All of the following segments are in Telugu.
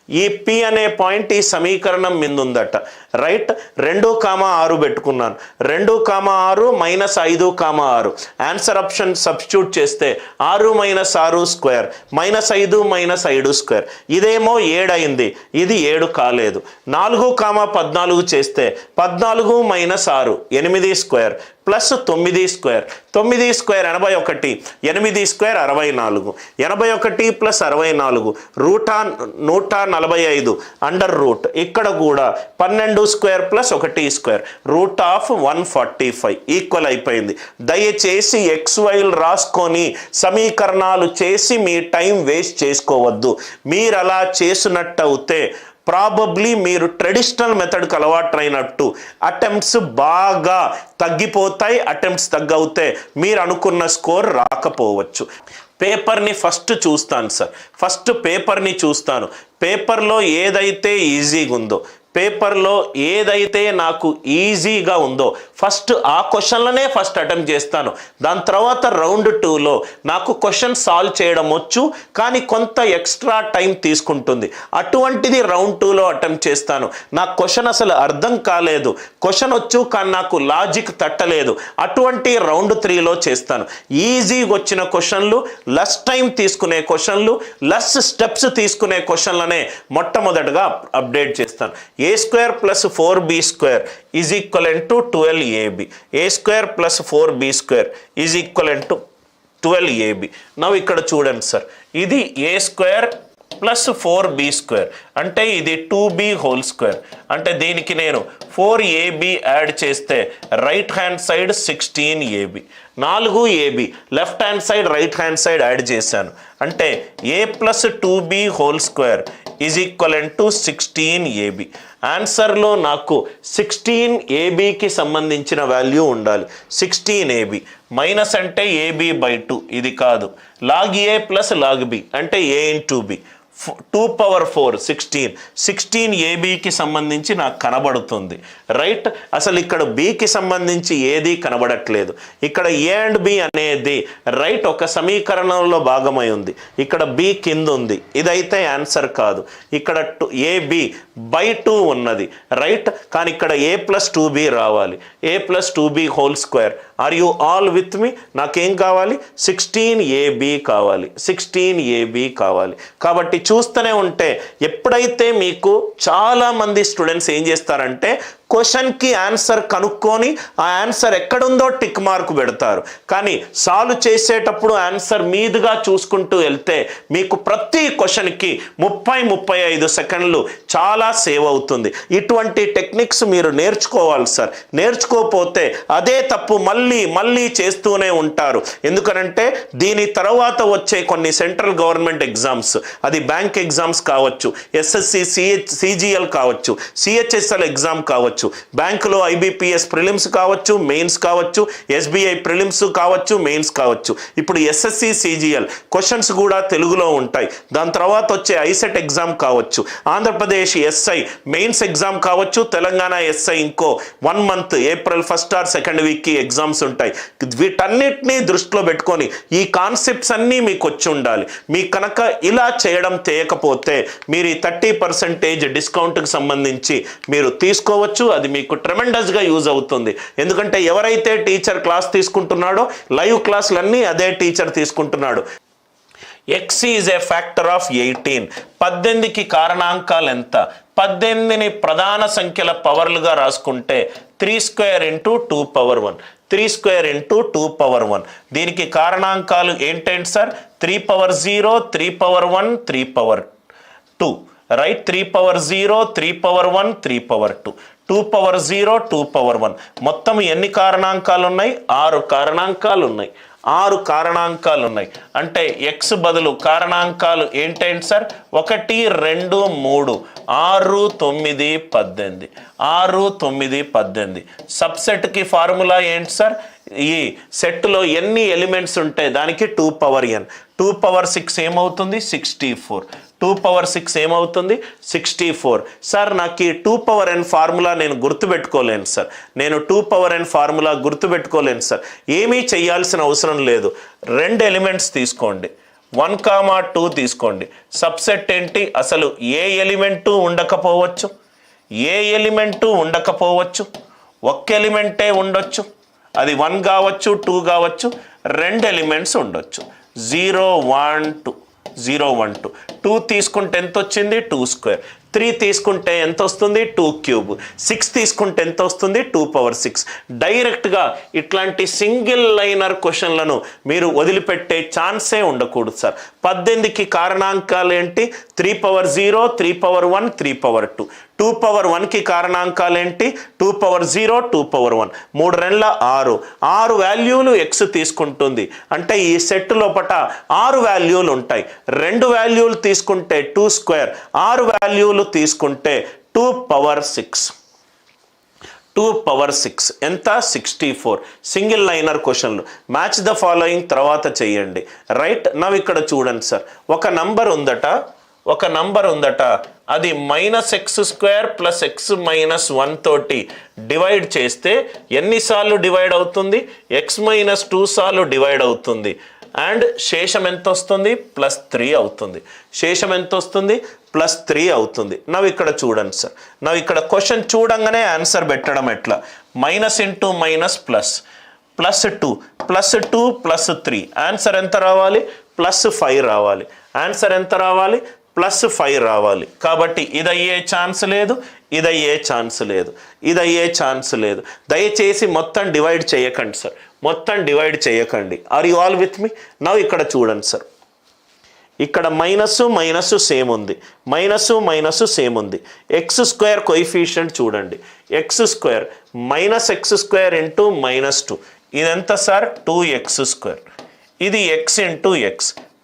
ఈ పి అనే పాయింట్ ఈ సమీకరణం మీద ఉందట, రైట్. 2,6 పెట్టుకున్నాను. 2,6 మైనస్ 5,6 ఆన్సర్ ఆప్షన్ సబ్స్టిట్యూట్ చేస్తే 6 minus 6 square minus 5 minus 5 square, ఇదేమో 7 అయింది, ఇది 7 కాలేదు. 4,14 చేస్తే 14 minus 6 8 square plus 9 square, 9 square 81, 8 square 64, 81 plus 64 root 145 under root, ఇక్కడ కూడా 12 square plus 1 square root of 145 equal అయిపోయింది. దయచేసి XYలు రాసుకొని సమీకరణాలు చేసి మీ టైం వేస్ట్ చేసుకోవద్దు. మీరు అలా చేసినట్టు అవుతే ప్రాబబ్లీ మీరు ట్రెడిషనల్ మెథడ్కి అలవాటైనట్టు అటెంప్ట్స్ బాగా తగ్గిపోతాయి, అటెంప్ట్స్ తగ్గవుతే మీరు అనుకున్న స్కోర్ రాకపోవచ్చు. పేపర్ని ఫస్ట్ చూస్తాను సార్, ఫస్ట్ పేపర్ని చూస్తాను. పేపర్లో ఏదైతే ఈజీగా ఉందో, పేపర్లో ఏదైతే నాకు ఈజీగా ఉందో ఫస్ట్ ఆ క్వశ్చన్లనే ఫస్ట్ అటెంప్ట్ చేస్తాను. దాని తర్వాత రౌండ్ 2లో నాకు క్వశ్చన్ సాల్వ్ చేయడం వచ్చు, కానీ కొంత ఎక్స్ట్రా టైం తీసుకుంటుంది, అటువంటిది రౌండ్ 2లో అటెంప్ట్ చేస్తాను. నాకు క్వశ్చన్ అసలు అర్థం కాలేదు, క్వశ్చన్ వచ్చు కానీ నాకు లాజిక్ తట్టలేదు, అటువంటి రౌండ్ 3లో చేస్తాను. ఈజీగా వచ్చిన క్వశ్చన్లు, లెస్ టైం తీసుకునే క్వశ్చన్లు, లెస్ స్టెప్స్ తీసుకునే క్వశ్చన్లనే మొట్టమొదటిగా అప్డేట్ చేస్తాను. a square plus 4b square is equivalent to 12ab. a square plus 4b square is equivalent to 12ab. now ఇక్కడ చూడండి సార్, ఇది a square plus 4b square అంటే ఇది 2b హోల్ స్క్వేర్, అంటే దీనికి నేను 4ab యాడ్ చేస్తే right hand side 16ab, 4ab left hand side right hand side add చేశాను, అంటే a plus 2b whole square is equivalent to 16ab. ఆన్సర్లో నాకు 16abకి సంబంధించిన వాల్యూ ఉండాలి. 16ab మైనస్ అంటే ab/2, ఇది కాదు. Log a plus log b అంటే a ఇంటూ b, 2/4 16abకి సంబంధించి నాకు కనబడుతుంది, రైట్. అసలు ఇక్కడ బికి సంబంధించి ఏది కనబడట్లేదు. ఇక్కడ ఏ అండ్ బి అనేది రైట్ ఒక సమీకరణంలో భాగమై ఉంది, ఇక్కడ బి కింద ఉంది, ఇదైతే ఆన్సర్ కాదు. ఇక్కడ ab/2 ఉన్నది, రైట్. కానీ ఇక్కడ a+2b రావాలి, a+2b whole square. Are you all with me? నాకేం కావాలి? 16ab కావాలి, 16ab కావాలి. కాబట్టి చూస్తూనే ఉంటే ఎప్పుడైతే మీకు చాలామంది స్టూడెంట్స్ ఏం చేస్తారంటే క్వశ్చన్కి ఆన్సర్ కనుక్కొని ఆ ఆన్సర్ ఎక్కడుందో టిక్ మార్క్ పెడతారు, కానీ సాల్వ్ చేసేటప్పుడు ఆన్సర్ మీదుగా చూసుకుంటూ వెళ్తే మీకు ప్రతి క్వశ్చన్కి 30-35 సెకండ్లు చాలా సేవ్ అవుతుంది. ఇటువంటి టెక్నిక్స్ మీరు నేర్చుకోవాలి సార్. నేర్చుకోకపోతే అదే తప్పు మళ్ళీ చేస్తూనే ఉంటారు. ఎందుకనంటే దీని తర్వాత వచ్చే కొన్ని సెంట్రల్ గవర్నమెంట్ ఎగ్జామ్స్, అది బ్యాంక్ ఎగ్జామ్స్ కావచ్చు, SSC CGL కావచ్చు, CHSL ఎగ్జామ్ కావచ్చు, బ్యాంకులో IBPS ప్రిలిమ్స్ కావచ్చు, మెయిన్స్ కావచ్చు, SBI ప్రిలిమ్స్ కావచ్చు, మెయిన్స్ కావచ్చు. ఇప్పుడు SSC CGL క్వశ్చన్స్ కూడా తెలుగులో ఉంటాయి. దాని తర్వాత వచ్చే ఐసెట్ ఎగ్జామ్ కావచ్చు, ఆంధ్రప్రదేశ్ SI మెయిన్స్ ఎగ్జామ్ కావచ్చు, తెలంగాణ SI ఇంకో 1 month April 1st or 2nd వీక్కి ఎగ్జామ్స్ ఉంటాయి. వీటన్నిటినీ దృష్టిలో పెట్టుకొని ఈ కాన్సెప్ట్స్ అన్నీ మీకు వచ్చి ఉండాలి. మీకు కనుక ఇలా చేయడం చేయకపోతే మీరు ఈ 30% డిస్కౌంట్కి సంబంధించి మీరు తీసుకోవచ్చు. అది మీకు ట్రెమెండస్గా యూజ్ అవుతుంది. ఎందుకంటే ఎవరైతే టీచర్ క్లాస్ తీసుకుంటున్నాడో లైవ్ క్లాసులన్నీ అదే టీచర్ తీసుకుంటున్నాడు. x is a factor of 18. 18కి కారణాంకాలు ఎంత? 18ని ప్రధాన సంఖ్యల పవర్లుగా రాసుకుంటే 3 స్క్వేర్ ఇంటూ 2 × 1, 3 స్క్వేర్ ఇంటూ 2 × 1. దీనికి కారణాంకాలు ఏంటంటే సార్ 3/0, 3/1, 3/2, రైట్. 3/0, 3/1, 3/2, 2/0, 2/1. మొత్తం ఎన్ని కారణాంకాలు ఉన్నాయి? 6 కారణాంకాలు ఉన్నాయి. 6 కారణాంకాలు ఉన్నాయి. అంటే x బదులు కారణాంకాలు ఏంటంటే సార్ 1, 2, 3, 6, 9, 18, 6, 9, 18. సబ్సెట్కి ఫార్ములా ఏంటి సార్? ఈ సెట్లో ఎన్ని ఎలిమెంట్స్ ఉంటాయి దానికి 2n. 2/6 ఏమవుతుంది? 64. 2/6 ఏమవుతుంది? 64. సార్ నాకు ఈ 2n ఫార్ములా నేను గుర్తుపెట్టుకోలేను సార్, నేను 2n ఫార్ములా గుర్తుపెట్టుకోలేను సార్. ఏమీ చేయాల్సిన అవసరం లేదు. 2 ఎలిమెంట్స్ తీసుకోండి. 1,2 తీసుకోండి. సబ్సెట్ ఏంటి? అసలు ఏ ఎలిమెంటు ఉండకపోవచ్చు, ఏ ఎలిమెంటు ఉండకపోవచ్చు, ఒక్క ఎలిమెంటే ఉండొచ్చు. అది 1 కావచ్చు, 2 కావచ్చు, 2 ఎలిమెంట్స్ ఉండొచ్చు. 0 1 2 0 1 2. 2 తీసుకుంటే ఎంత వచ్చింది? 2 స్క్వేర్. 3 తీసుకుంటే ఎంత వస్తుంది? 2 క్యూబ్. 6 తీసుకుంటే ఎంత వస్తుంది? 2 పవర్ 6. డైరెక్ట్గా ఇట్లాంటి సింగిల్ లైనర్ క్వశ్చన్లను మీరు వదిలిపెట్టే ఛాన్సే ఉండకూడదు సార్. 18కి కారణాంకాలు ఏంటి? 3 పవర్ 0, 3 పవర్ 1, 3 పవర్ 2. 2 పవర్ 1కి కారణాంకాలు ఏంటి? 2 పవర్ 0, 2 పవర్ 1. 3 2 6. 6 వాల్యూలు ఎక్స్ తీసుకుంటుంది. అంటే ఈ సెట్ లోపట 6 వాల్యూలు ఉంటాయి. 2 వాల్యూలు తీసుకుంటే 2 స్క్వేర్, 6 వాల్యూలు తీసుకుంటే 2 పవర్ 6. 2 పవర్ 6 ఎంత? 64. సింగిల్ లైనర్ క్వశ్చన్లు. మ్యాచ్ ద ఫాలోయింగ్ తర్వాత చెయ్యండి. రైట్ నవ్ ఇక్కడ చూడండి సార్, ఒక నంబర్ ఉందట, అది -x² + x - 1 తోటి డివైడ్ చేస్తే ఎన్నిసార్లు డివైడ్ అవుతుంది? x - 2 సార్లు డివైడ్ అవుతుంది. అండ్ శేషం ఎంత వస్తుంది? +3 అవుతుంది. శేషం ఎంత వస్తుంది? +3 అవుతుంది. నవ్వు ఇక్కడ చూడండి సార్, నవ్వు ఇక్కడ క్వశ్చన్ చూడంగానే ఆన్సర్ పెట్టడం ఎట్లా? Minus into minus plus, +2 +2 +3. Answer ఎంత రావాలి? +5 రావాలి. ఆన్సర్ ఎంత రావాలి? +5 రావాలి. కాబట్టి ఇది అయ్యే ఛాన్స్ లేదు, ఇది అయ్యే ఛాన్స్ లేదు, ఇది అయ్యే ఛాన్స్ లేదు. దయచేసి మొత్తం డివైడ్ చేయకండి సార్, మొత్తం డివైడ్ చేయకండి. ఆర్ యు ఆల్ విత్ మీ? నవ్వు ఇక్కడ చూడండి సార్, ఇక్కడ మైనస్ సేమ్ ఉంది, మైనస్ సేమ్ ఉంది. x² కోఎఫిషియంట్ చూడండి, x² -x² ఇంటూ -2. ఇది ఎంత సార్? 2x². ఇది x into x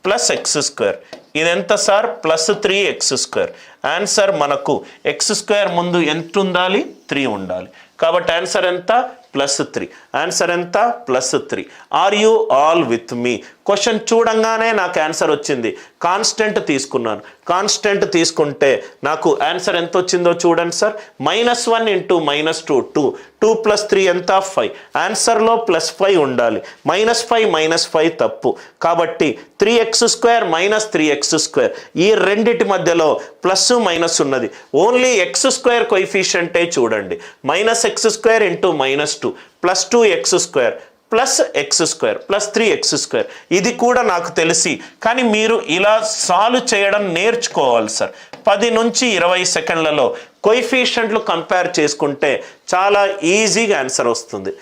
plus x². ఇది ఎంత సార్? +3x². ఆన్సర్ మనకు x² ముందు ఎంత ఉండాలి? 3 ఉండాలి. కాబట్టి ఆన్సర్ ఎంత? +3. ఆన్సర్ ఎంత? +3. Are you all with me? Question చూడంగానే నాకు ఆన్సర్ వచ్చింది. కాన్స్టెంట్ తీసుకున్నాను. కాన్స్టెంట్ తీసుకుంటే నాకు ఆన్సర్ ఎంత వచ్చిందో చూడండి సార్. -1 ఇంటూ -2 2. 2 + 3 ఎంత? 5. ఆన్సర్లో +5 ఉండాలి. -5 తప్పు. కాబట్టి 3x² - 3x². ఈ రెండిటి మధ్యలో ప్లస్ మైనస్ ఉన్నది. ఓన్లీ x² కోఎఫిషియంటే చూడండి. -x² into -2 +2x² +x² +3x². ఇది కూడా నాకు తెలిసి, కానీ మీరు ఇలా సాల్వ్ చేయడం నేర్చుకోవాలి సార్. 10 నుంచి 20 సెకండ్లలో కోఎఫిషియంట్లు కంపేర్ చేసుకుంటే చాలా ఈజీగా ఆన్సర్ వస్తుంది.